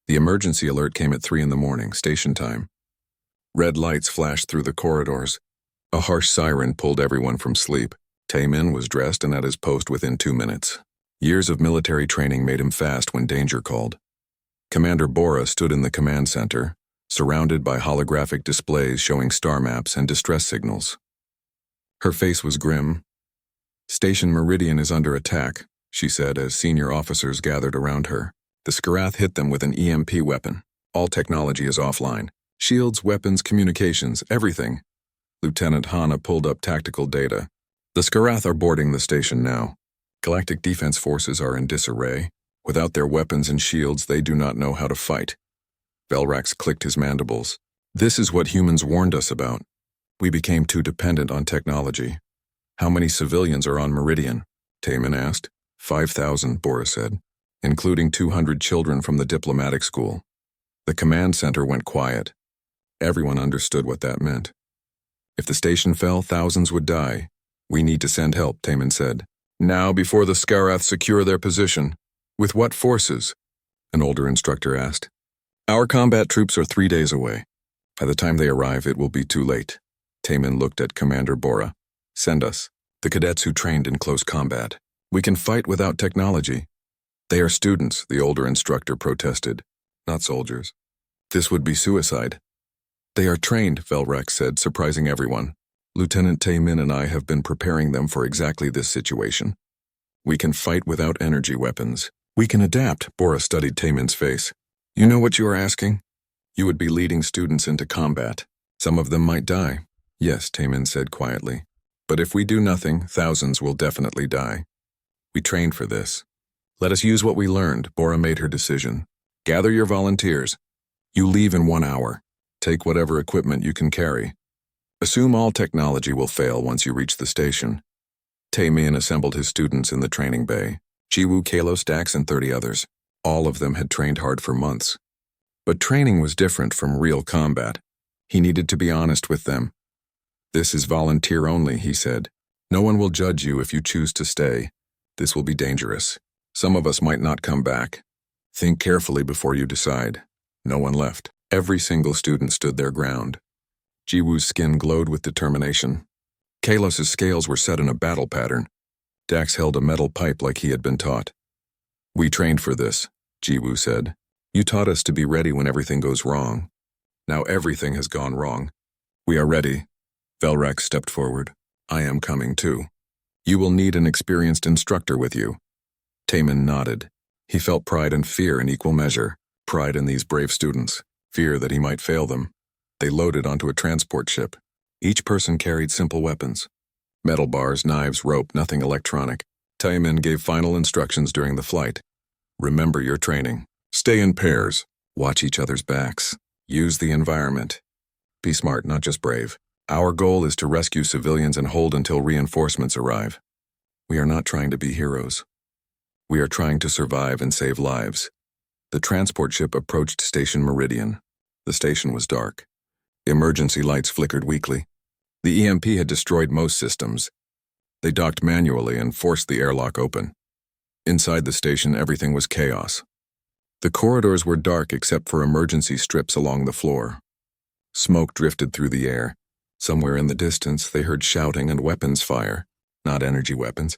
The emergency alert came at 3 in the morning, station time. Red lights flashed through the corridors. A harsh siren pulled everyone from sleep. Taemin was dressed and at his post within 2 minutes. Years of military training made him fast when danger called. Commander Bora stood in the command center, surrounded by holographic displays showing star maps and distress signals. Her face was grim. "Station Meridian is under attack," she said as senior officers gathered around her. "The Skarath hit them with an EMP weapon. All technology is offline. Shields, weapons, communications, everything." Lieutenant Hanna pulled up tactical data. "The Skarath are boarding the station now. Galactic defense forces are in disarray. Without their weapons and shields, they do not know how to fight." Velrax clicked his mandibles. "This is what humans warned us about. We became too dependent on technology." "How many civilians are on Meridian?" Taemin asked. 5,000, Bora said, including 200 children from the diplomatic school. The command center went quiet. Everyone understood what that meant. "If the station fell, thousands would die. We need to send help," Taemin said. "Now, before the Skarath secure their position." "With what forces?" an older instructor asked. "Our combat troops are 3 days away. By the time they arrive, it will be too late." Taemin looked at Commander Bora. "Send us the cadets who trained in close combat. We can fight without technology." "They are students," the older instructor protested, "not soldiers. This would be suicide." "They are trained," Velrax said, surprising everyone. "Lieutenant Taemin and I have been preparing them for exactly this situation. We can fight without energy weapons. We can adapt." Bora studied Taemin's face. "You know what you are asking? You would be leading students into combat. Some of them might die." "Yes," Taemin said quietly. "But if we do nothing, thousands will definitely die. We trained for this. Let us use what we learned." Bora made her decision. "Gather your volunteers. You leave in 1 hour. Take whatever equipment you can carry. Assume all technology will fail once you reach the station." Taemin assembled his students in the training bay. Jiwoo, Kalos, Dax, and 30 others. All of them had trained hard for months. But training was different from real combat. He needed to be honest with them. "This is volunteer only," he said. "No one will judge you if you choose to stay. This will be dangerous. Some of us might not come back. Think carefully before you decide." No one left. Every single student stood their ground. Jiwoo's skin glowed with determination. Kalos's scales were set in a battle pattern. Dax held a metal pipe like he had been taught. "We trained for this," Jiwoo said. "You taught us to be ready when everything goes wrong. Now everything has gone wrong. We are ready." Velrax stepped forward. "I am coming too. You will need an experienced instructor with you." Taemin nodded. He felt pride and fear in equal measure. Pride in these brave students. Fear that he might fail them. They loaded onto a transport ship. Each person carried simple weapons. Metal bars, knives, rope, nothing electronic. Taemin gave final instructions during the flight. "Remember your training. Stay in pairs. Watch each other's backs. Use the environment. Be smart, not just brave. Our goal is to rescue civilians and hold until reinforcements arrive. We are not trying to be heroes. We are trying to survive and save lives." The transport ship approached Station Meridian. The station was dark. Emergency lights flickered weakly. The EMP had destroyed most systems. They docked manually and forced the airlock open. Inside the station, everything was chaos. The corridors were dark except for emergency strips along the floor. Smoke drifted through the air. Somewhere in the distance, they heard shouting and weapons fire. Not energy weapons.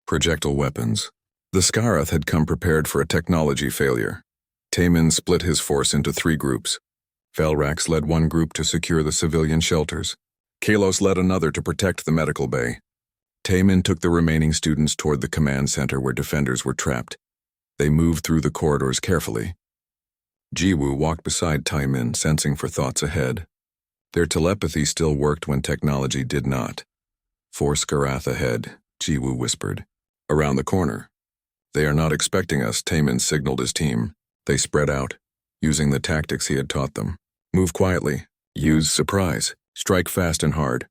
Projectile weapons. The Skarath had come prepared for a technology failure. Taemin split his force into 3 groups. Velrax led one group to secure the civilian shelters. Kalos led another to protect the medical bay. Taemin took the remaining students toward the command center where defenders were trapped. They moved through the corridors carefully. Jiwoo walked beside Taemin, sensing for thoughts ahead. Their telepathy still worked when technology did not. 4 Skarath ahead, Jiwoo whispered. "Around the corner." "They are not expecting us," Taemin signaled his team. They spread out, using the tactics he had taught them. "Move quietly. Use surprise. Strike fast and hard."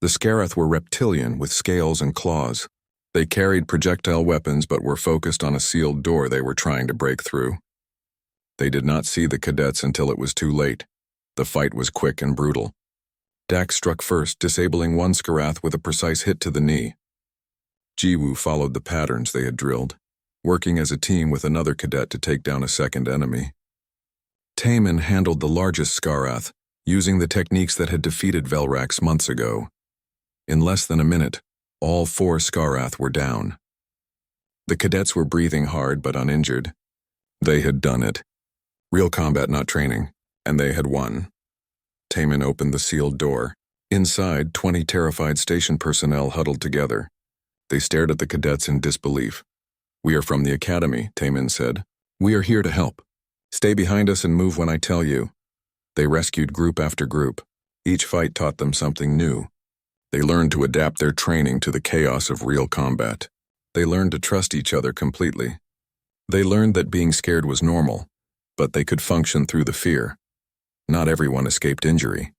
The Skarath were reptilian with scales and claws. They carried projectile weapons but were focused on a sealed door they were trying to break through. They did not see the cadets until it was too late. The fight was quick and brutal. Dax struck first, disabling one Skarath with a precise hit to the knee. Jiwoo followed the patterns they had drilled, working as a team with another cadet to take down a second enemy. Taemin handled the largest Skarath, using the techniques that had defeated Velrax months ago. In less than a minute, all 4 Skarath were down. The cadets were breathing hard but uninjured. They had done it. Real combat, not training, and they had won. Taemin opened the sealed door. Inside, 20 terrified station personnel huddled together. They stared at the cadets in disbelief. "We are from the academy," Taemin said. "We are here to help. Stay behind us and move when I tell you." They rescued group after group. Each fight taught them something new. They learned to adapt their training to the chaos of real combat. They learned to trust each other completely. They learned that being scared was normal, but they could function through the fear. Not everyone escaped injury.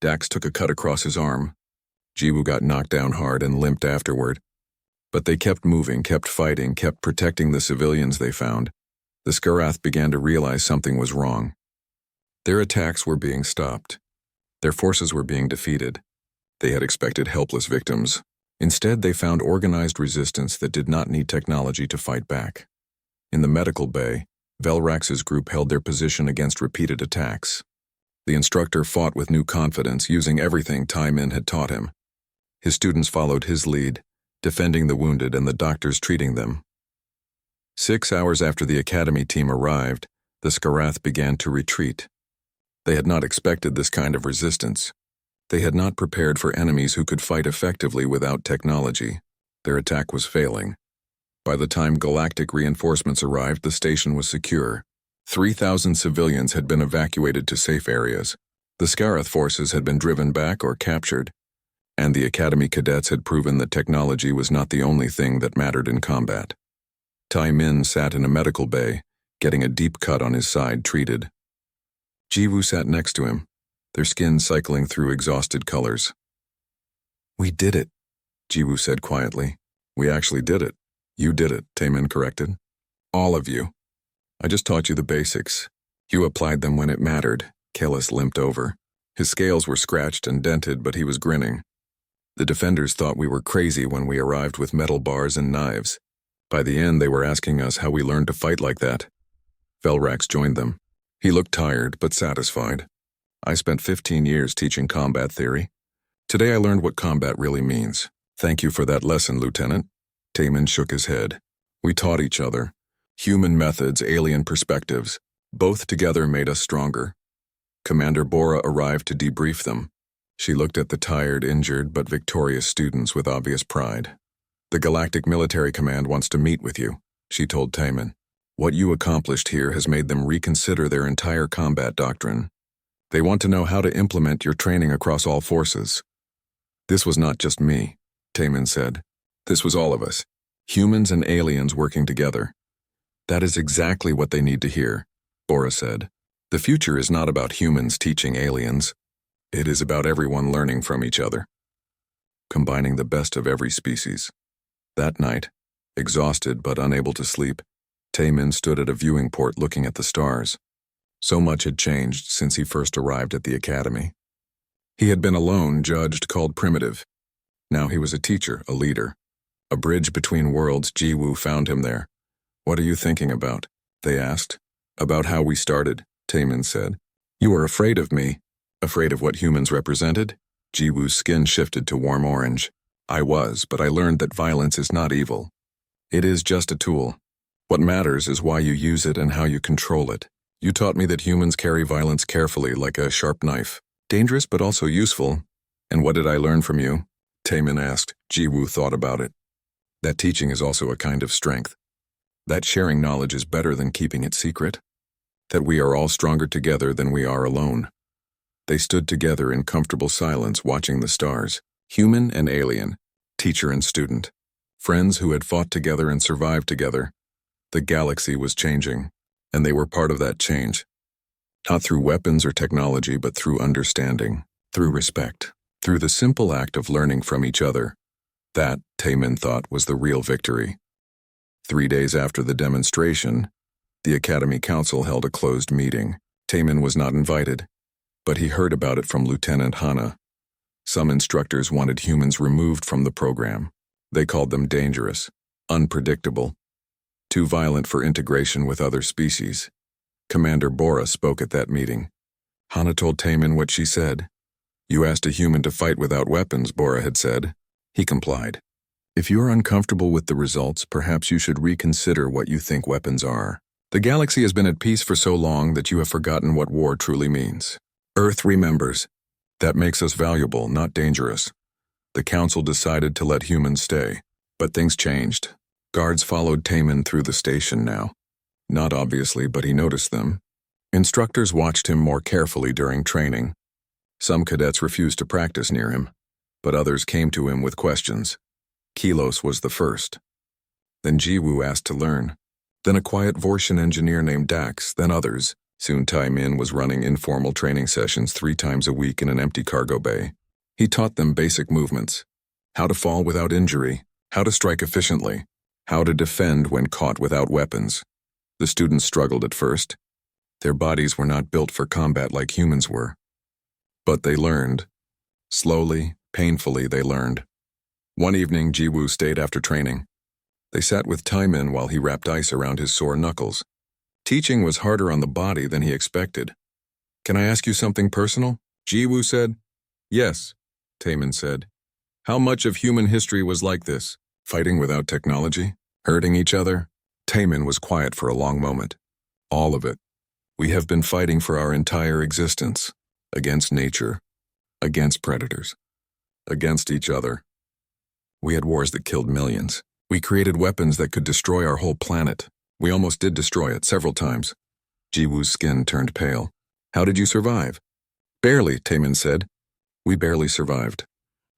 Dax took a cut across his arm. Jiwoo got knocked down hard and limped afterward. But they kept moving, kept fighting, kept protecting the civilians they found. The Skarath began to realize something was wrong. Their attacks were being stopped. Their forces were being defeated. They had expected helpless victims. Instead, they found organized resistance that did not need technology to fight back. In the medical bay, Velrax's group held their position against repeated attacks. The instructor fought with new confidence, using everything Taemin had taught him. His students followed his lead, defending the wounded and the doctors treating them. 6 hours after the academy team arrived, the Skarath began to retreat. They had not expected this kind of resistance. They had not prepared for enemies who could fight effectively without technology. Their attack was failing. By the time galactic reinforcements arrived, the station was secure. 3,000 civilians had been evacuated to safe areas. The Skarath forces had been driven back or captured, and the academy cadets had proven that technology was not the only thing that mattered in combat. Taemin sat in a medical bay, getting a deep cut on his side treated. Jiwoo sat next to him, their skin cycling through exhausted colors. "We did it," Jiwoo said quietly. "We actually did it." "You did it," Taemin corrected. "All of you. I just taught you the basics. You applied them when it mattered." Kellis limped over. His scales were scratched and dented, but he was grinning. "The defenders thought we were crazy when we arrived with metal bars and knives. By the end, they were asking us how we learned to fight like that." Velrax joined them. He looked tired, but satisfied. "I spent 15 years teaching combat theory. Today I learned what combat really means. Thank you for that lesson, Lieutenant." Taemin shook his head. "We taught each other. Human methods, alien perspectives. Both together made us stronger." Commander Bora arrived to debrief them. She looked at the tired, injured, but victorious students with obvious pride. "The Galactic Military Command wants to meet with you," she told Taemin. "What you accomplished here has made them reconsider their entire combat doctrine. They want to know how to implement your training across all forces." "This was not just me," Taemin said. "This was all of us, humans and aliens working together." "That is exactly what they need to hear," Bora said. "The future is not about humans teaching aliens. It is about everyone learning from each other, combining the best of every species." That night, exhausted but unable to sleep, Taemin stood at a viewing port looking at the stars. So much had changed since he first arrived at the academy. He had been alone, judged, called primitive. Now he was a teacher, a leader. A bridge between worlds. Jiwoo found him there. "What are you thinking about?" they asked. "About how we started," Taemin said. "You were afraid of me." "Afraid of what humans represented?" Jiwoo's skin shifted to warm orange. "I was, but I learned that violence is not evil. It is just a tool. What matters is why you use it and how you control it. You taught me that humans carry violence carefully, like a sharp knife. Dangerous but also useful." "And what did I learn from you?" Taemin asked. Jiwoo thought about it. "That teaching is also a kind of strength. That sharing knowledge is better than keeping it secret. That we are all stronger together than we are alone." They stood together in comfortable silence, watching the stars. Human and alien, teacher and student, friends who had fought together and survived together. The galaxy was changing, and they were part of that change. Not through weapons or technology, but through understanding, through respect, through the simple act of learning from each other. That, Taemin thought, was the real victory. 3 days after the demonstration, the Academy Council held a closed meeting. Taemin was not invited, but he heard about it from Lieutenant Hana. Some instructors wanted humans removed from the program. They called them dangerous, unpredictable, too violent for integration with other species. Commander Bora spoke at that meeting. Hana told Taemin what she said. You asked a human to fight without weapons, Bora had said. He complied. If you're uncomfortable with the results, perhaps you should reconsider what you think weapons are. The galaxy has been at peace for so long that you have forgotten what war truly means. Earth remembers. That makes us valuable, not dangerous. The council decided to let humans stay, but things changed. Guards followed Taemin through the station now. Not obviously, but he noticed them. Instructors watched him more carefully during training. Some cadets refused to practice near him, but others came to him with questions. Kilos was the first. Then Jiwoo asked to learn. Then a quiet Vortian engineer named Dax, then others. Soon Taemin was running informal training sessions 3 times a week in an empty cargo bay. He taught them basic movements. How to fall without injury, how to strike efficiently, how to defend when caught without weapons. The students struggled at first. Their bodies were not built for combat like humans were. But they learned. Slowly, painfully they learned. One evening, Jiwoo stayed after training. They sat with Taemin while he wrapped ice around his sore knuckles. Teaching was harder on the body than he expected. Can I ask you something personal? Jiwoo said. Yes, Taemin said. How much of human history was like this? Fighting without technology? Hurting each other? Taemin was quiet for a long moment. All of it. We have been fighting for our entire existence. Against nature. Against predators. Against each other. We had wars that killed millions. We created weapons that could destroy our whole planet. We almost did destroy it several times. Jiwoo's skin turned pale. How did you survive? Barely, Taemin said. We barely survived.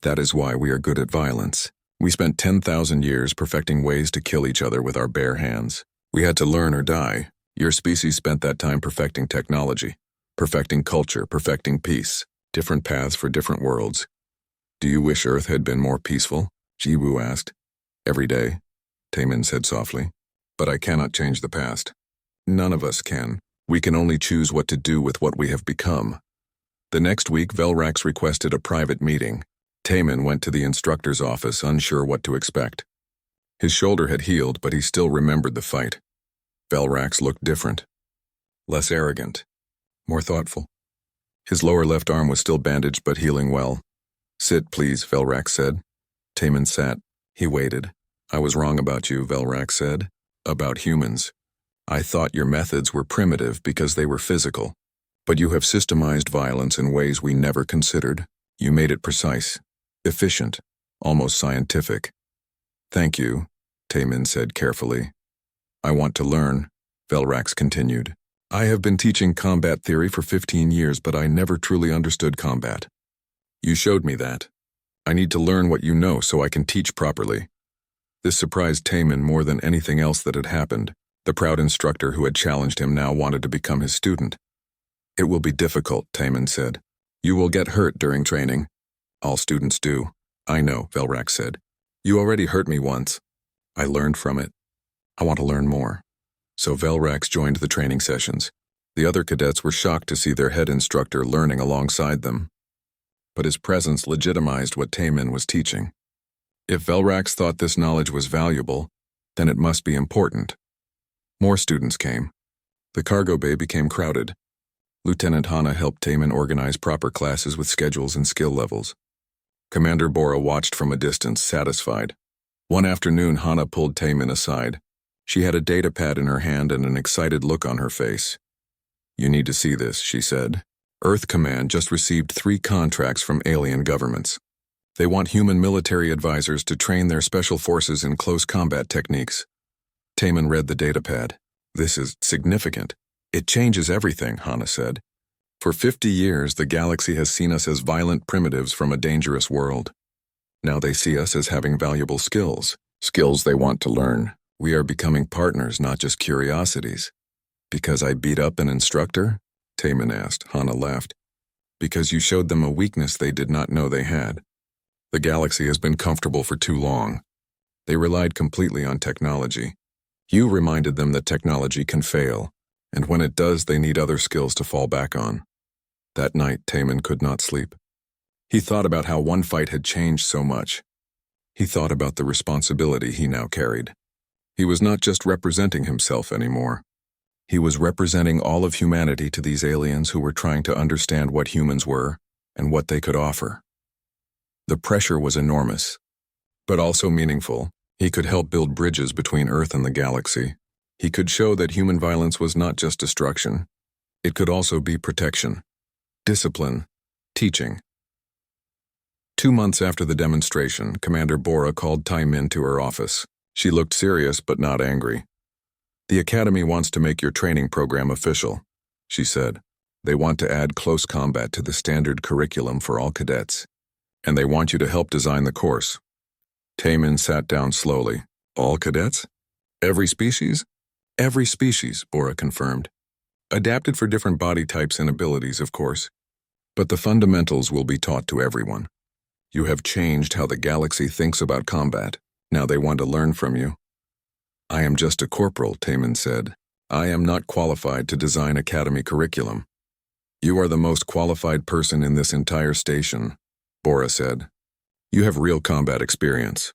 That is why we are good at violence. We spent 10,000 years perfecting ways to kill each other with our bare hands. We had to learn or die. Your species spent that time perfecting technology, perfecting culture, perfecting peace. Different paths for different worlds. Do you wish Earth had been more peaceful? Jiwoo asked. Every day, Taemin said softly. But I cannot change the past. None of us can. We can only choose what to do with what we have become. The next week, Velrax requested a private meeting. Taemin went to the instructor's office, unsure what to expect. His shoulder had healed, but he still remembered the fight. Velrax looked different. Less arrogant. More thoughtful. His lower left arm was still bandaged, but healing well. Sit, please, Velrax said. Taemin sat. He waited. I was wrong about you, Velrax said. About humans. I thought your methods were primitive because they were physical. But you have systemized violence in ways we never considered. You made it precise, efficient, almost scientific. Thank you, Taemin said carefully. I want to learn, Velrax continued. I have been teaching combat theory for 15 years, but I never truly understood combat. You showed me that. I need to learn what you know so I can teach properly. This surprised Taemin more than anything else that had happened. The proud instructor who had challenged him now wanted to become his student. It will be difficult, Taemin said. You will get hurt during training. All students do. I know, Velrax said. You already hurt me once. I learned from it. I want to learn more. So Velrax joined the training sessions. The other cadets were shocked to see their head instructor learning alongside them. But his presence legitimized what Taemin was teaching. If Velrax thought this knowledge was valuable, then it must be important. More students came. The cargo bay became crowded. Lieutenant Hana helped Taemin organize proper classes with schedules and skill levels. Commander Bora watched from a distance, satisfied. One afternoon, Hana pulled Taemin aside. She had a data pad in her hand and an excited look on her face. You need to see this, she said. Earth Command just received 3 contracts from alien governments. They want human military advisors to train their special forces in close combat techniques. Taemin read the data pad. This is significant. It changes everything, Hana said. For 50 years, the galaxy has seen us as violent primitives from a dangerous world. Now they see us as having valuable skills they want to learn. We are becoming partners, not just curiosities. Because I beat up an instructor? Taemin asked. Hana laughed. Because you showed them a weakness they did not know they had. The galaxy has been comfortable for too long. They relied completely on technology. You reminded them that technology can fail, and when it does, they need other skills to fall back on. That night, Taemin could not sleep. He thought about how one fight had changed so much. He thought about the responsibility he now carried. He was not just representing himself anymore. He was representing all of humanity to these aliens who were trying to understand what humans were and what they could offer. The pressure was enormous, but also meaningful. He could help build bridges between Earth and the galaxy. He could show that human violence was not just destruction. It could also be protection, discipline, teaching. 2 months after the demonstration, Commander Bora called Tai Min to her office. She looked serious but not angry. "The Academy wants to make your training program official," she said. "They want to add close combat to the standard curriculum for all cadets, and they want you to help design the course." Tai Min sat down slowly. "All cadets? Every species?" "Every species," Bora confirmed. "Adapted for different body types and abilities, of course. But the fundamentals will be taught to everyone. You have changed how the galaxy thinks about combat. Now they want to learn from you." "I am just a corporal," Tai Min said. "I am not qualified to design Academy curriculum." "You are the most qualified person in this entire station," Bora said. "You have real combat experience.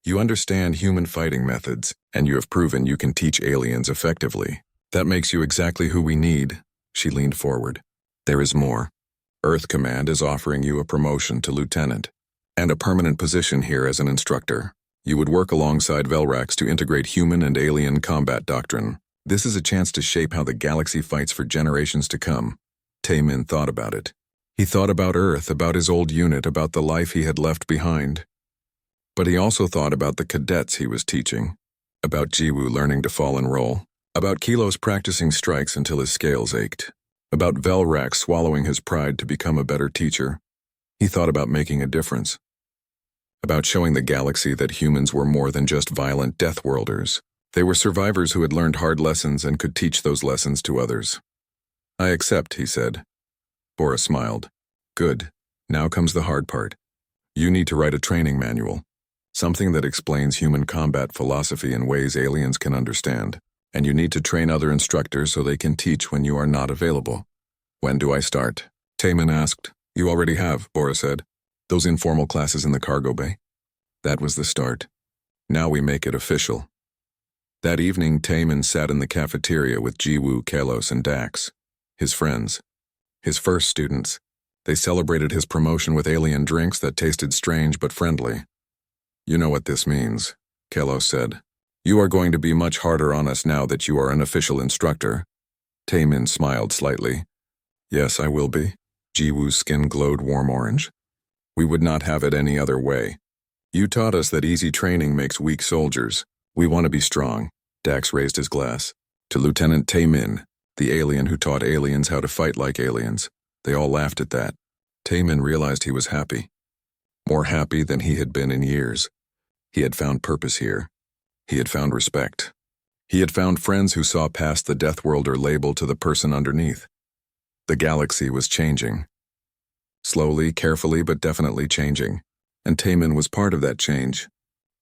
You understand human fighting methods, and you have proven you can teach aliens effectively. That makes you exactly who we need." She leaned forward. "There is more. Earth Command is offering you a promotion to lieutenant, and a permanent position here as an instructor. You would work alongside Velrax to integrate human and alien combat doctrine. This is a chance to shape how the galaxy fights for generations to come." Tai Min thought about it. He thought about Earth, about his old unit, about the life he had left behind. But he also thought about the cadets he was teaching, about Jiwoo learning to fall and roll, about Kilos practicing strikes until his scales ached, about Velrax swallowing his pride to become a better teacher. He thought about making a difference, about showing the galaxy that humans were more than just violent death worlders. They were survivors who had learned hard lessons and could teach those lessons to others. "I accept," he said. Bora smiled. "Good. Now comes the hard part. You need to write a training manual, something that explains human combat philosophy in ways aliens can understand. And you need to train other instructors so they can teach when you are not available." "When do I start?" Tai Min asked. "You already have," Bora said. "Those informal classes in the cargo bay." That was the start. Now we make it official. That evening, Tai Min sat in the cafeteria with Jiwoo, Kalos, and Dax, his friends, his first students. They celebrated his promotion with alien drinks that tasted strange but friendly. "You know what this means," Kalos said. "You are going to be much harder on us now that you are an official instructor." Tai Min smiled slightly. "Yes, I will be." Jiwoo's skin glowed warm orange. "We would not have it any other way. You taught us that easy training makes weak soldiers. We want to be strong." Dax raised his glass. "To Lieutenant Tai Min, the alien who taught aliens how to fight like aliens." They all laughed at that. Tai Min realized he was happy. More happy than he had been in years. He had found purpose here. He had found respect. He had found friends who saw past the Death Worlder label to the person underneath. The galaxy was changing. Slowly, carefully, but definitely changing. And Tai Min was part of that change.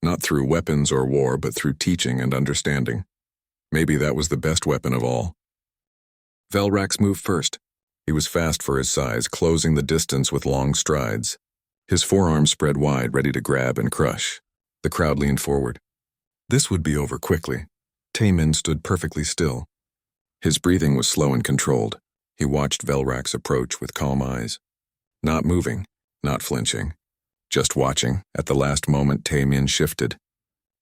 Not through weapons or war, but through teaching and understanding. Maybe that was the best weapon of all. Velrax moved first. He was fast for his size, closing the distance with long strides. His forearms spread wide, ready to grab and crush. The crowd leaned forward. This would be over quickly. Tai Min stood perfectly still. His breathing was slow and controlled. He watched Velrax approach with calm eyes. Not moving, not flinching. Just watching. At the last moment, Tai Min shifted.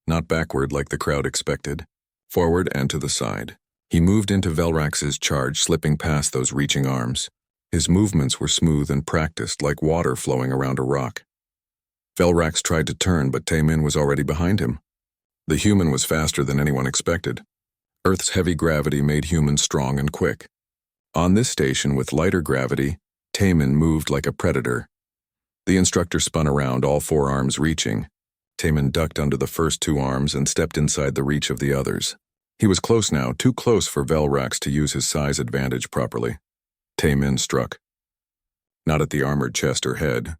Not backward like the crowd expected. Forward and to the side. He moved into Velrax's charge, slipping past those reaching arms. His movements were smooth and practiced, like water flowing around a rock. Velrax tried to turn, but Tai Min was already behind him. The human was faster than anyone expected. Earth's heavy gravity made humans strong and quick. On this station, with lighter gravity, Tai Min moved like a predator. The instructor spun around, all four arms reaching. Tai Min ducked under the first two arms and stepped inside the reach of the others. He was close now, too close for Velrax to use his size advantage properly. Tai Min struck. Not at the armored chest or head.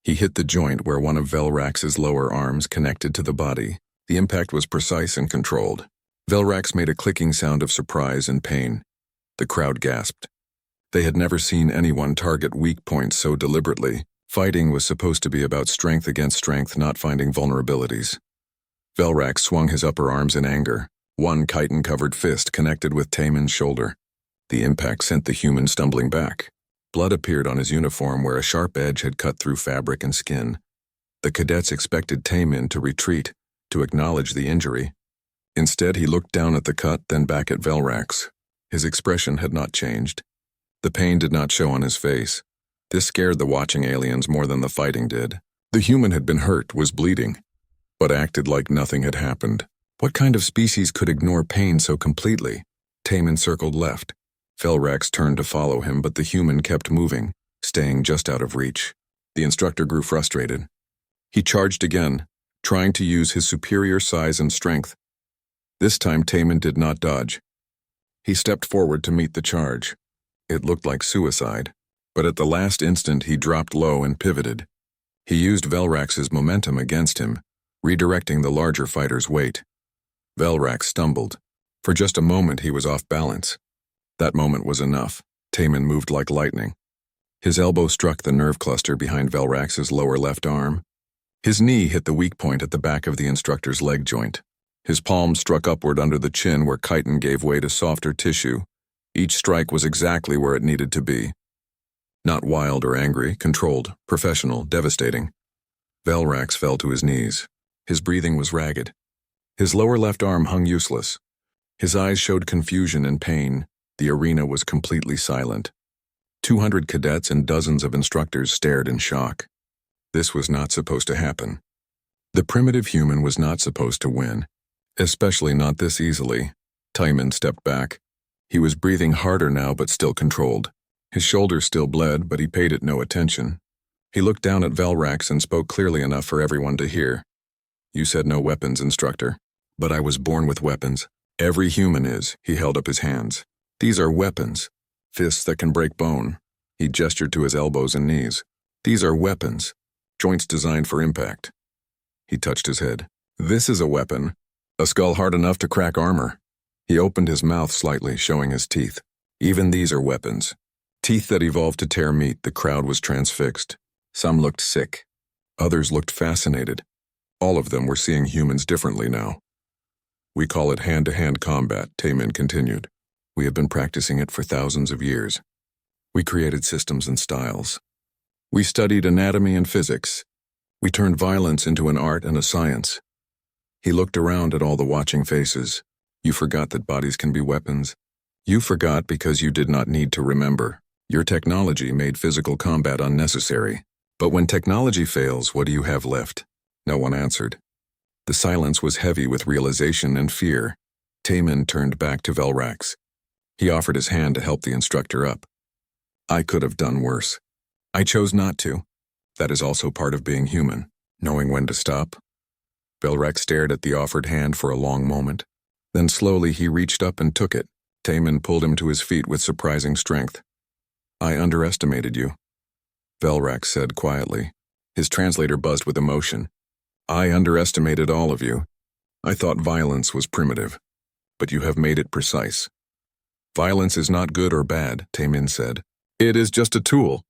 He hit the joint where one of Velrax's lower arms connected to the body. The impact was precise and controlled. Velrax made a clicking sound of surprise and pain. The crowd gasped. They had never seen anyone target weak points so deliberately. Fighting was supposed to be about strength against strength, not finding vulnerabilities. Velrax swung his upper arms in anger. One chitin-covered fist connected with Taemin's shoulder. The impact sent the human stumbling back. Blood appeared on his uniform where a sharp edge had cut through fabric and skin. The cadets expected Taemin to retreat, to acknowledge the injury. Instead, he looked down at the cut, then back at Velrax. His expression had not changed. The pain did not show on his face. This scared the watching aliens more than the fighting did. The human had been hurt, was bleeding, but acted like nothing had happened. What kind of species could ignore pain so completely? Taemin circled left. Velrax turned to follow him, but the human kept moving, staying just out of reach. The instructor grew frustrated. He charged again, trying to use his superior size and strength. This time Taemin did not dodge. He stepped forward to meet the charge. It looked like suicide, but at the last instant he dropped low and pivoted. He used Velrax's momentum against him, redirecting the larger fighter's weight. Velrax stumbled. For just a moment he was off balance. That moment was enough. Taemin moved like lightning. His elbow struck the nerve cluster behind Velrax's lower left arm. His knee hit the weak point at the back of the instructor's leg joint. His palm struck upward under the chin where chitin gave way to softer tissue. Each strike was exactly where it needed to be. Not wild or angry, controlled, professional, devastating. Velrax fell to his knees. His breathing was ragged. His lower left arm hung useless. His eyes showed confusion and pain. The arena was completely silent. 200 cadets and dozens of instructors stared in shock. This was not supposed to happen. The primitive human was not supposed to win, especially not this easily. Taemin stepped back. He was breathing harder now but still controlled. His shoulders still bled, but he paid it no attention. He looked down at Velrax and spoke clearly enough for everyone to hear. "You said no weapons, instructor. But I was born with weapons. Every human is." He held up his hands. "These are weapons. Fists that can break bone." He gestured to his elbows and knees. "These are weapons. Joints designed for impact." He touched his head. "This is a weapon. A skull hard enough to crack armor." He opened his mouth slightly, showing his teeth. "Even these are weapons. Teeth that evolved to tear meat." The crowd was transfixed. Some looked sick. Others looked fascinated. All of them were seeing humans differently now. "We call it hand-to-hand combat," Taemin continued. "We have been practicing it for thousands of years. We created systems and styles. We studied anatomy and physics. We turned violence into an art and a science." He looked around at all the watching faces. "You forgot that bodies can be weapons. You forgot because you did not need to remember. Your technology made physical combat unnecessary. But when technology fails, what do you have left?" No one answered. The silence was heavy with realization and fear. Taemin turned back to Velrax. He offered his hand to help the instructor up. "I could have done worse. I chose not to. That is also part of being human, knowing when to stop." Velrax stared at the offered hand for a long moment. Then slowly he reached up and took it. Taemin pulled him to his feet with surprising strength. "I underestimated you," Velrax said quietly. His translator buzzed with emotion. "I underestimated all of you. I thought violence was primitive, but you have made it precise." "Violence is not good or bad," Taemin said. "It is just a tool.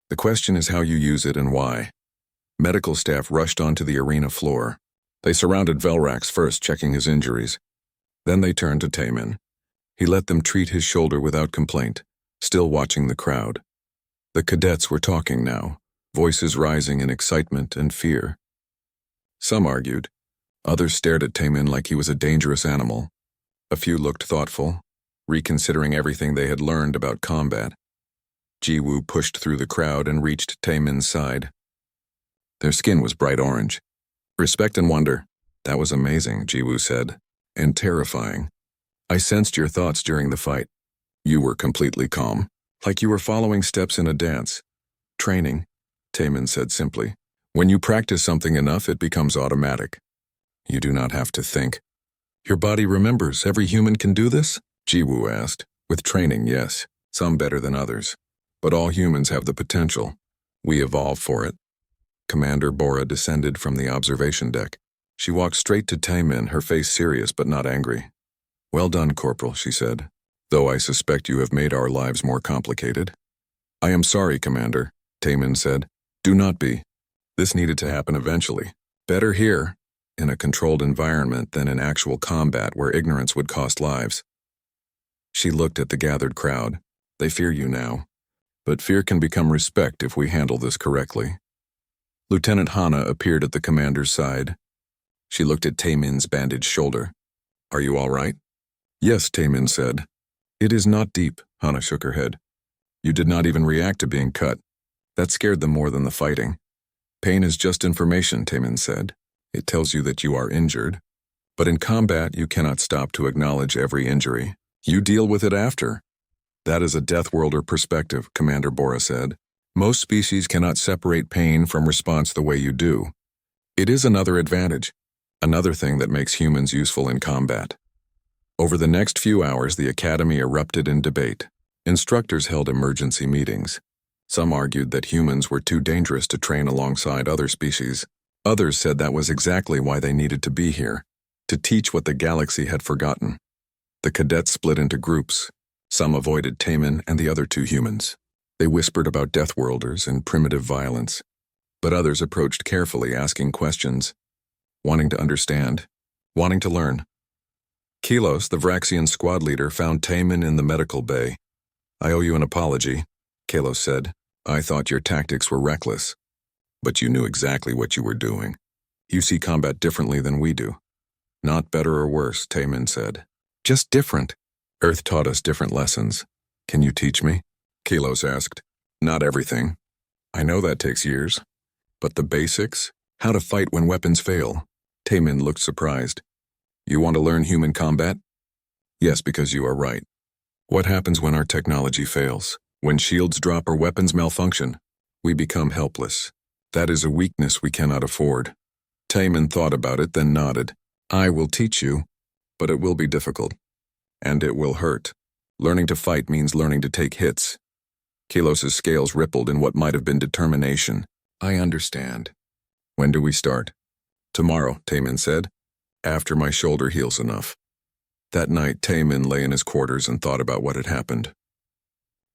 The question is how you use it and why." Medical staff rushed onto the arena floor. They surrounded Velrax first, checking his injuries. Then they turned to Taemin. He let them treat his shoulder without complaint, still watching the crowd. The cadets were talking now, voices rising in excitement and fear. Some argued. Others stared at Taemin like he was a dangerous animal. A few looked thoughtful, reconsidering everything they had learned about combat. Jiwoo pushed through the crowd and reached Taemin's side. Their skin was bright orange. "Respect and wonder." "That was amazing," Jiwoo said. "And terrifying. I sensed your thoughts during the fight. You were completely calm, like you were following steps in a dance." "Training," Taemin said simply. "When you practice something enough, it becomes automatic. You do not have to think." "Your body remembers every human can do this?" Jiwoo asked. "With training, yes. Some better than others. But all humans have the potential. We evolve for it." Commander Bora descended from the observation deck. She walked straight to Taemin, her face serious but not angry. "Well done, Corporal," she said. "Though I suspect you have made our lives more complicated." "I am sorry, Commander," Taemin said. "Do not be. This needed to happen eventually. Better here." in a controlled environment than in actual combat where ignorance would cost lives. She looked at the gathered crowd. They fear you now. But fear can become respect if we handle this correctly. Lieutenant Hana appeared at the commander's side. She looked at Taemin's bandaged shoulder. Are you all right? Yes, Taemin said. It is not deep, Hana shook her head. You did not even react to being cut. That scared them more than the fighting. Pain is just information, Taemin said. It tells you that you are injured. But in combat, you cannot stop to acknowledge every injury. You deal with it after. That is a Death Worlder perspective, Commander Bora said. Most species cannot separate pain from response the way you do. It is another advantage, another thing that makes humans useful in combat. Over the next few hours, the Academy erupted in debate. Instructors held emergency meetings. Some argued that humans were too dangerous to train alongside other species. Others said that was exactly why they needed to be here, to teach what the galaxy had forgotten. The cadets split into groups. Some avoided Taemin and the other two humans. They whispered about Death Worlders and primitive violence. But others approached carefully, asking questions, wanting to understand, wanting to learn. Kelos, the Vraxian squad leader, found Taemin in the medical bay. I owe you an apology, Kelos said. I thought your tactics were reckless. But you knew exactly what you were doing. You see combat differently than we do. Not better or worse, Taemin said. Just different. Earth taught us different lessons. Can you teach me? Kelos asked. Not everything. I know that takes years. But the basics? How to fight when weapons fail. Taemin looked surprised. You want to learn human combat? Yes, because you are right. What happens when our technology fails? When shields drop or weapons malfunction? We become helpless. That is a weakness we cannot afford. Taemin thought about it, then nodded. I will teach you, but it will be difficult. And it will hurt. Learning to fight means learning to take hits. Kelos's scales rippled in what might have been determination. I understand. When do we start? Tomorrow, Taemin said. After my shoulder heals enough. That night, Taemin lay in his quarters and thought about what had happened.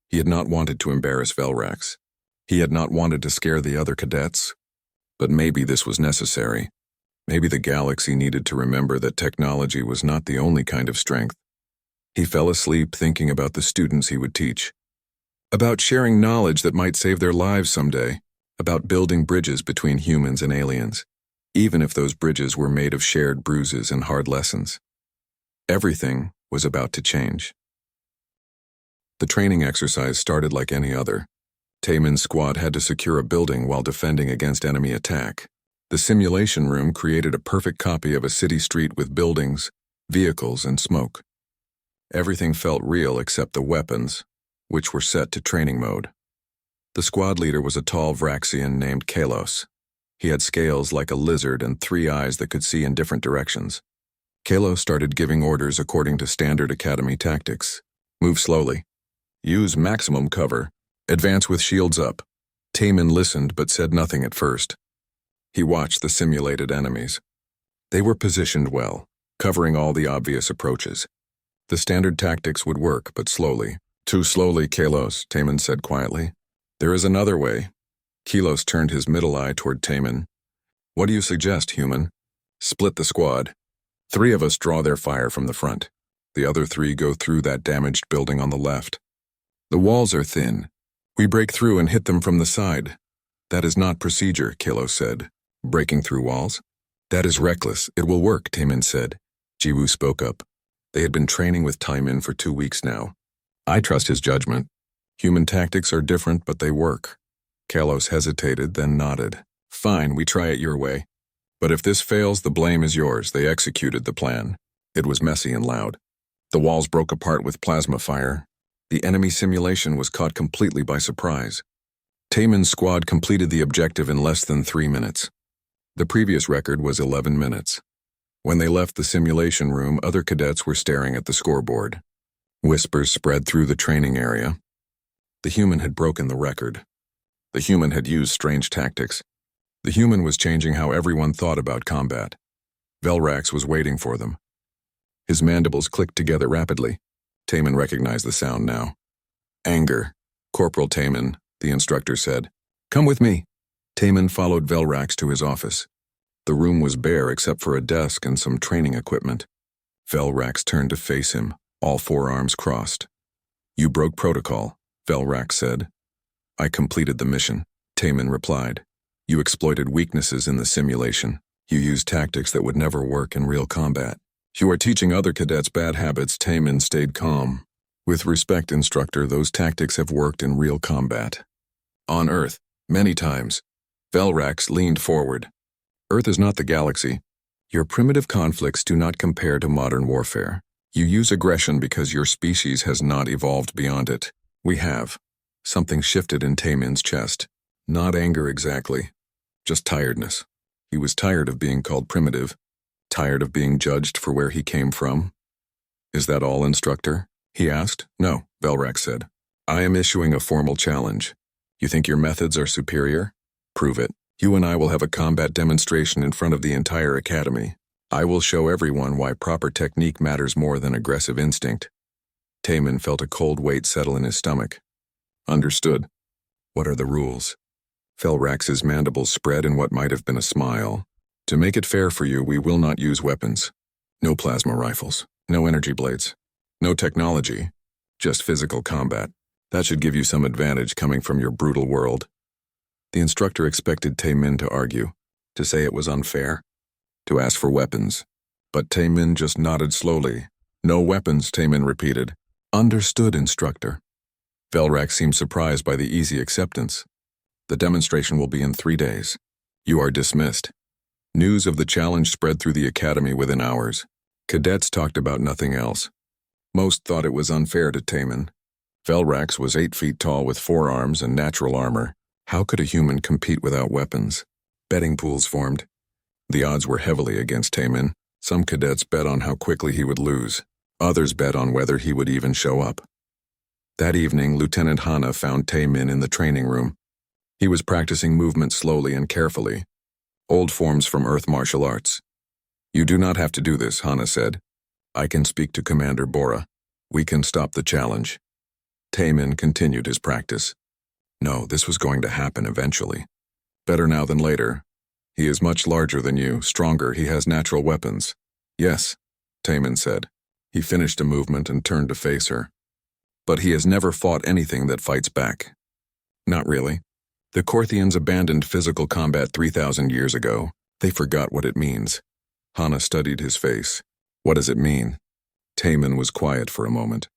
He had not wanted to embarrass Velrax. He had not wanted to scare the other cadets. But maybe this was necessary. Maybe the galaxy needed to remember that technology was not the only kind of strength. He fell asleep thinking about the students he would teach. About sharing knowledge that might save their lives someday. About building bridges between humans and aliens. Even if those bridges were made of shared bruises and hard lessons. Everything was about to change. The training exercise started like any other. Taemin's squad had to secure a building while defending against enemy attack. The simulation room created a perfect copy of a city street with buildings, vehicles, and smoke. Everything felt real except the weapons, which were set to training mode. The squad leader was a tall Vraxian named Kelos. He had scales like a lizard and 3 eyes that could see in different directions. Kelos started giving orders according to standard academy tactics. Move slowly. Use maximum cover. Advance with shields up. Taemin listened but said nothing at first. He watched the simulated enemies. They were positioned well, covering all the obvious approaches. The standard tactics would work, but slowly. Too slowly, Kelos, Taemin said quietly. There is another way. Kelos turned his middle eye toward Taemin. What do you suggest, human? Split the squad. 3 of us draw their fire from the front. The other 3 go through that damaged building on the left. The walls are thin. We break through and hit them from the side. That is not procedure, Kelos said. Breaking through walls? That is reckless. It will work, Taemin said. Jiwoo spoke up. They had been training with Taemin for 2 weeks now. I trust his judgment. Human tactics are different, but they work. Kelos hesitated, then nodded. Fine, we try it your way. But if this fails, the blame is yours. They executed the plan. It was messy and loud. The walls broke apart with plasma fire. The enemy simulation was caught completely by surprise. Taemin's squad completed the objective in less than 3 minutes. The previous record was 11 minutes. When they left the simulation room, other cadets were staring at the scoreboard. Whispers spread through the training area. The human had broken the record. The human had used strange tactics. The human was changing how everyone thought about combat. Velrax was waiting for them. His mandibles clicked together rapidly. Taemin recognized the sound now. Anger. Corporal Taemin, the instructor said. Come with me. Taemin followed Velrax to his office. The room was bare except for a desk and some training equipment. Velrax turned to face him, all four arms crossed. "You broke protocol," Velrax said. "I completed the mission," Taman replied. "You exploited weaknesses in the simulation. You used tactics that would never work in real combat. You are teaching other cadets bad habits." Taman stayed calm. "With respect, Instructor, those tactics have worked in real combat. On Earth, many times." Velrax leaned forward. "Earth is not the galaxy. Your primitive conflicts do not compare to modern warfare. You use aggression because your species has not evolved beyond it. We have." Something shifted in Taman's chest. Not anger exactly, just tiredness. He was tired of being called primitive, tired of being judged for where he came from. "Is that all, Instructor?" he asked. "No," Velrax said. "I am issuing a formal challenge. You think your methods are superior? Prove it. You and I will have a combat demonstration in front of the entire academy. I will show everyone why proper technique matters more than aggressive instinct." Taman felt a cold weight settle in his stomach. "Understood. What are the rules?" Velrax's mandibles spread in what might have been a smile. "To make it fair for you, we will not use weapons. No plasma rifles, no energy blades, no technology, just physical combat. That should give you some advantage coming from your brutal world." The instructor expected Taman to argue, to say it was unfair, to ask for weapons. But Taman just nodded slowly. "No weapons," Taman repeated. "Understood, Instructor." Velrax seemed surprised by the easy acceptance. "The demonstration will be in 3 days. You are dismissed." News of the challenge spread through the academy within hours. Cadets talked about nothing else. Most thought it was unfair to Taman. Velrax was 8 feet tall with 4 arms and natural armor. How could a human compete without weapons? Betting pools formed. The odds were heavily against Taman. Some cadets bet on how quickly he would lose. Others bet on whether he would even show up. That evening, Lieutenant Hana found Taman in the training room. He was practicing movement slowly and carefully. Old forms from Earth martial arts. "You do not have to do this," Hana said. "I can speak to Commander Bora. We can stop the challenge." Taman continued his practice. No, this was going to happen eventually. Better now than later. "He is much larger than you, stronger, he has natural weapons." "Yes," Taman said. He finished a movement and turned to face her. "But he has never fought anything that fights back." "Not really. The Korthians abandoned physical combat 3,000 years ago. They forgot what it means." Hana studied his face. "What does it mean?" Taman was quiet for a moment.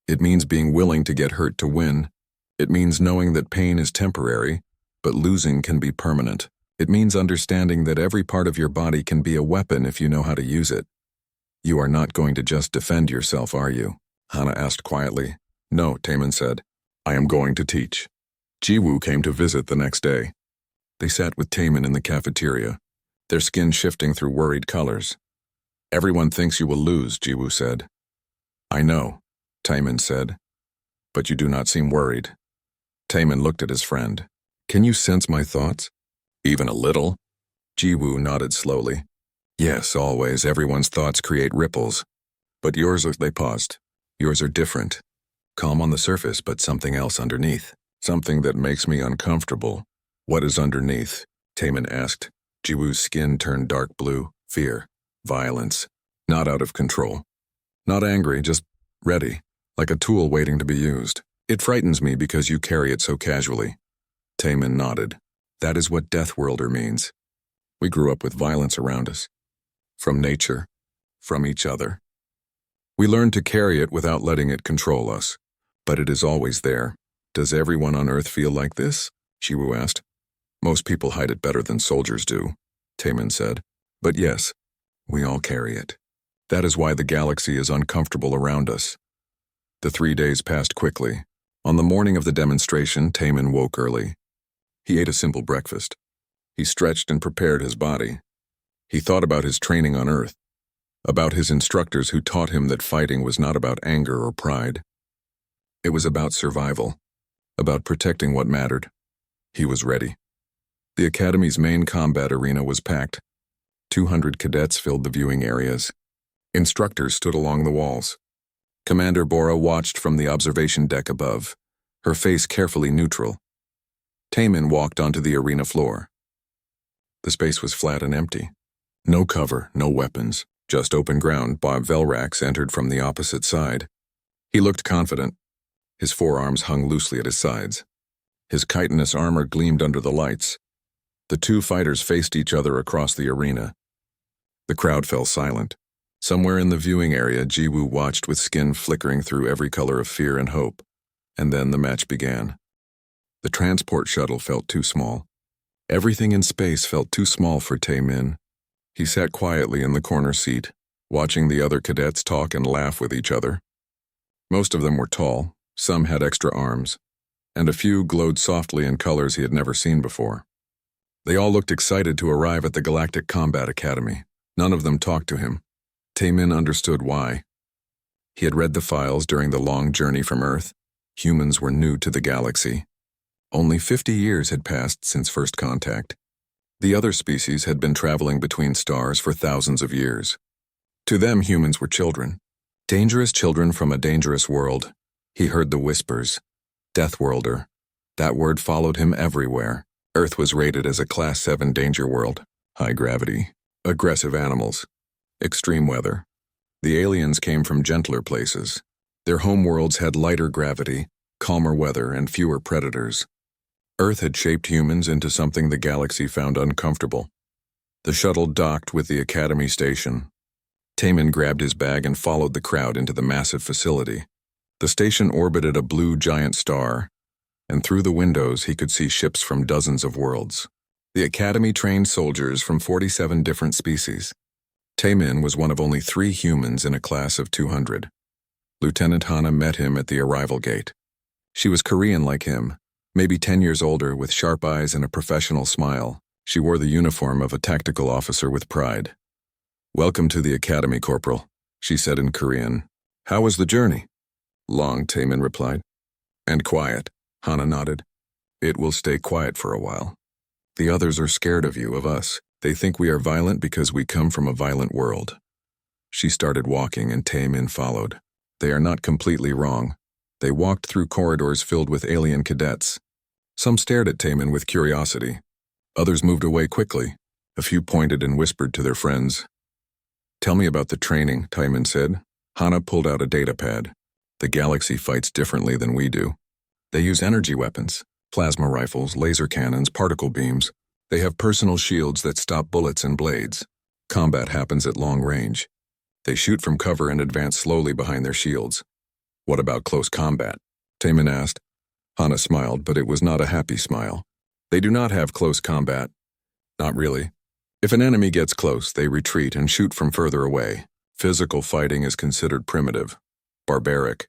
"It means being willing to get hurt to win. It means knowing that pain is temporary, but losing can be permanent. It means understanding that every part of your body can be a weapon if you know how to use it." "You are not going to just defend yourself, are you?" Hana asked quietly. "No," Taman said. "I am going to teach." Jiwoo came to visit the next day. They sat with Taman in the cafeteria, their skin shifting through worried colors. "Everyone thinks you will lose," Jiwoo said. "I know," Taman said. "But you do not seem worried." Taman looked at his friend. "Can you sense my thoughts?" "Even a little?" Jiwoo nodded slowly. "Yes, always. Everyone's thoughts create ripples. But yours are," they paused. "Yours are different. Calm on the surface, but something else underneath. Something that makes me uncomfortable." "What is underneath?" Taman asked. Jiwoo's skin turned dark blue. "Fear. Violence. Not out of control. Not angry, just ready, like a tool waiting to be used. It frightens me because you carry it so casually." Taman nodded. "That is what Deathworlder means. We grew up with violence around us. From nature. From each other. We learned to carry it without letting it control us. But it is always there. Does everyone on Earth feel like this?" Jiwoo asked. "Most people hide it better than soldiers do," Taman said. "But yes, we all carry it. That is why the galaxy is uncomfortable around us." The 3 days passed quickly. On the morning of the demonstration, Taman woke early. He ate a simple breakfast. He stretched and prepared his body. He thought about his training on Earth, about his instructors who taught him that fighting was not about anger or pride. It was about survival, about protecting what mattered. He was ready. The Academy's main combat arena was packed. 200 cadets filled the viewing areas. Instructors stood along the walls. Commander Bora watched from the observation deck above, her face carefully neutral. Taman walked onto the arena floor. The space was flat and empty. No cover, no weapons, just open ground. Bob Velrax entered from the opposite side. He looked confident. His forearms hung loosely at his sides. His chitinous armor gleamed under the lights. The two fighters faced each other across the arena. The crowd fell silent. Somewhere in the viewing area, Jiwoo watched with skin flickering through every color of fear and hope. And then the match began. The transport shuttle felt too small. Everything in space felt too small for Tae-min. He sat quietly in the corner seat, watching the other cadets talk and laugh with each other. Most of them were tall, some had extra arms, and a few glowed softly in colors he had never seen before. They all looked excited to arrive at the Galactic Combat Academy. None of them talked to him. Tae-min understood why. He had read the files during the long journey from Earth. Humans were new to the galaxy. Only 50 years had passed since first contact. The other species had been traveling between stars for thousands of years. To them, humans were children. Dangerous children from a dangerous world. He heard the whispers. Deathworlder. That word followed him everywhere. Earth was rated as a Class 7 danger world. High gravity. Aggressive animals. Extreme weather. The aliens came from gentler places. Their homeworlds had lighter gravity, calmer weather, and fewer predators. Earth had shaped humans into something the galaxy found uncomfortable. The shuttle docked with the Academy station. Tae-min grabbed his bag and followed the crowd into the massive facility. The station orbited a blue giant star, and through the windows he could see ships from dozens of worlds. The Academy trained soldiers from 47 different species. Tae-min was one of only 3 humans in a class of 200. Lieutenant Hana met him at the arrival gate. She was Korean like him, maybe 10 years older, with sharp eyes and a professional smile. She wore the uniform of a tactical officer with pride. "Welcome to the Academy, Corporal," she said in Korean. "How was the journey?" "Long," Tae-min replied. "And quiet," Hana nodded. "It will stay quiet for a while. The others are scared of you, of us. They think we are violent because we come from a violent world." She started walking and Tae-min followed. They are not completely wrong. They walked through corridors filled with alien cadets. Some stared at Tae-min with curiosity. Others moved away quickly. A few pointed and whispered to their friends. "Tell me about the training," Tae-min said. Hana pulled out a data pad. "The galaxy fights differently than we do. They use energy weapons, plasma rifles, laser cannons, particle beams. They have personal shields that stop bullets and blades. Combat happens at long range. They shoot from cover and advance slowly behind their shields." "What about close combat?" Tae-min asked. Hana smiled, but it was not a happy smile. "They do not have close combat." "Not really. If an enemy gets close, they retreat and shoot from further away. Physical fighting is considered primitive, barbaric,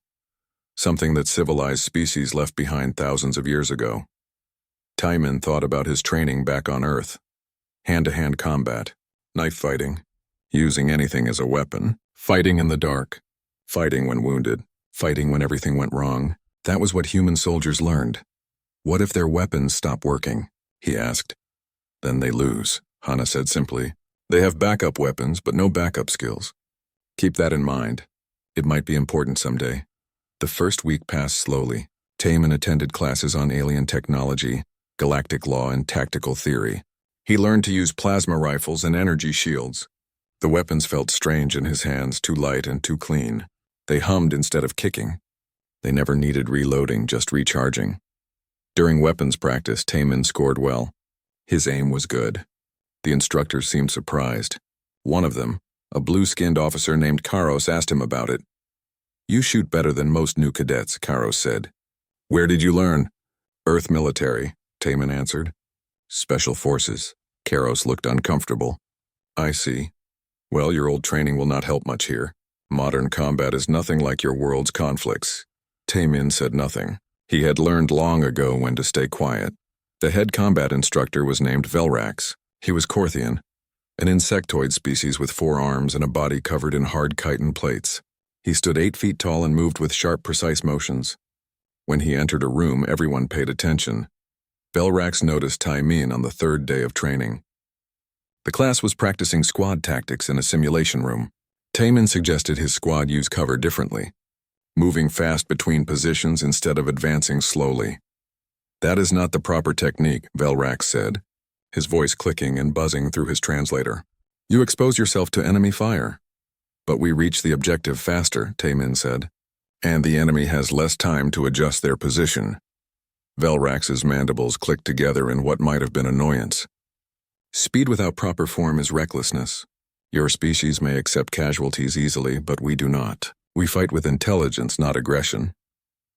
something that civilized species left behind thousands of years ago." Tae-min thought about his training back on Earth. Hand-to-hand combat, knife fighting, using anything as a weapon, fighting in the dark, fighting when wounded, fighting when everything went wrong. That was what human soldiers learned. "What if their weapons stop working?" he asked. "Then they lose," Hana said simply. "They have backup weapons, but no backup skills. Keep that in mind. It might be important someday." The first week passed slowly. Tae-min attended classes on alien technology, galactic law, and tactical theory. He learned to use plasma rifles and energy shields. The weapons felt strange in his hands, too light and too clean. They hummed instead of kicking. They never needed reloading, just recharging. During weapons practice, Tae-min scored well. His aim was good. The instructors seemed surprised. One of them, a blue-skinned officer named Karos, asked him about it. "You shoot better than most new cadets," Karos said. "Where did you learn?" "Earth military," Tae-min answered. "Special forces." Karos looked uncomfortable. "I see. Well, your old training will not help much here. Modern combat is nothing like your world's conflicts." Tae-min said nothing. He had learned long ago when to stay quiet. The head combat instructor was named Velrax. He was Korthian, an insectoid species with 4 arms and a body covered in hard chitin plates. He stood 8 feet tall and moved with sharp, precise motions. When he entered a room, everyone paid attention. Velrax noticed Tae-min on the 3rd day of training. The class was practicing squad tactics in a simulation room. Tae-min suggested his squad use cover differently, moving fast between positions instead of advancing slowly. "That is not the proper technique," Velrax said. his voice clicking and buzzing through his translator. You expose yourself to enemy fire. But we reach the objective faster, Taemin said. And the enemy has less time to adjust their position. Velrax's mandibles clicked together in what might have been annoyance. Speed without proper form is recklessness. Your species may accept casualties easily, but we do not. We fight with intelligence, not aggression.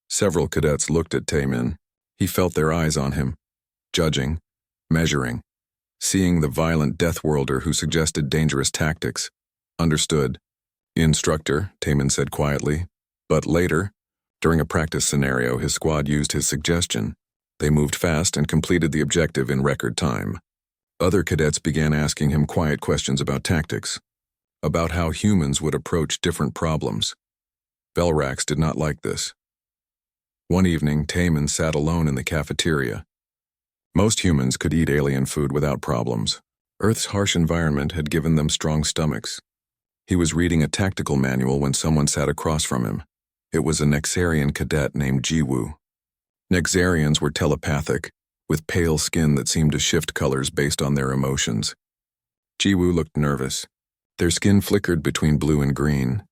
Several cadets looked at Taemin. He felt their eyes on him, judging, measuring, seeing the violent death worlder who suggested dangerous tactics. Understood. Instructor, Taemin said quietly. But later, during a practice scenario, his squad used his suggestion. They moved fast and completed the objective in record time. Other cadets began asking him quiet questions about tactics, about how humans would approach different problems. Velrax did not like this. One evening, Taemin sat alone in the cafeteria. Most humans could eat alien food without problems. Earth's harsh environment had given them strong stomachs. He was reading a tactical manual when someone sat across from him. It was a Nexarian cadet named Jiwoo. Nexarians were telepathic, with pale skin that seemed to shift colors based on their emotions. Jiwoo looked nervous. Their skin flickered between blue and green.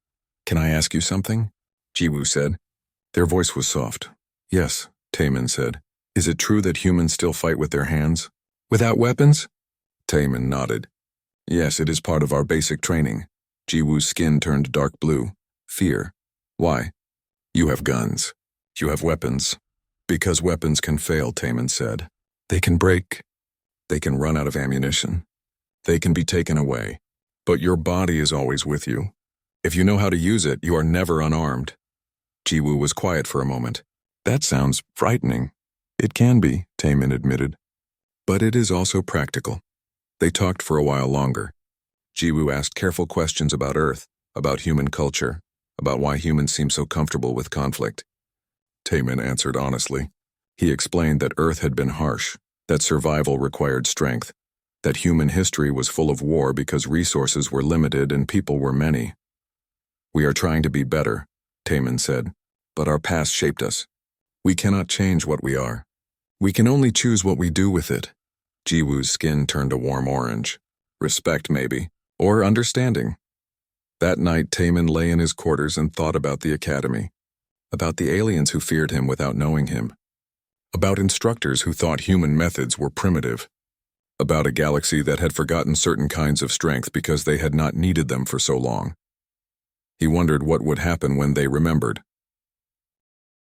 Can I ask you something? Jiwoo said. Their voice was soft. Yes, Taemin said. Is it true that humans still fight with their hands? Without weapons? Taemin nodded. Yes, it is part of our basic training. Jiwoo's skin turned dark blue. Fear. Why? You have guns. You have weapons. Because weapons can fail, Taemin said. They can break. They can run out of ammunition. They can be taken away. But your body is always with you. If you know how to use it, you are never unarmed. Jiwoo was quiet for a moment. That sounds frightening. It can be, Taemin admitted. But it is also practical. They talked for a while longer. Jiwoo asked careful questions about Earth, about human culture, about why humans seem so comfortable with conflict. Taemin answered honestly. He explained that Earth had been harsh, that survival required strength, that human history was full of war because resources were limited and people were many. We are trying to be better, Taemin said, but our past shaped us. We cannot change what we are. We can only choose what we do with it. Jiwoo's skin turned a warm orange. Respect, maybe, or understanding. That night, Taemin lay in his quarters and thought about the academy, about the aliens who feared him without knowing him, about instructors who thought human methods were primitive, about a galaxy that had forgotten certain kinds of strength because they had not needed them for so long. He wondered what would happen when they remembered.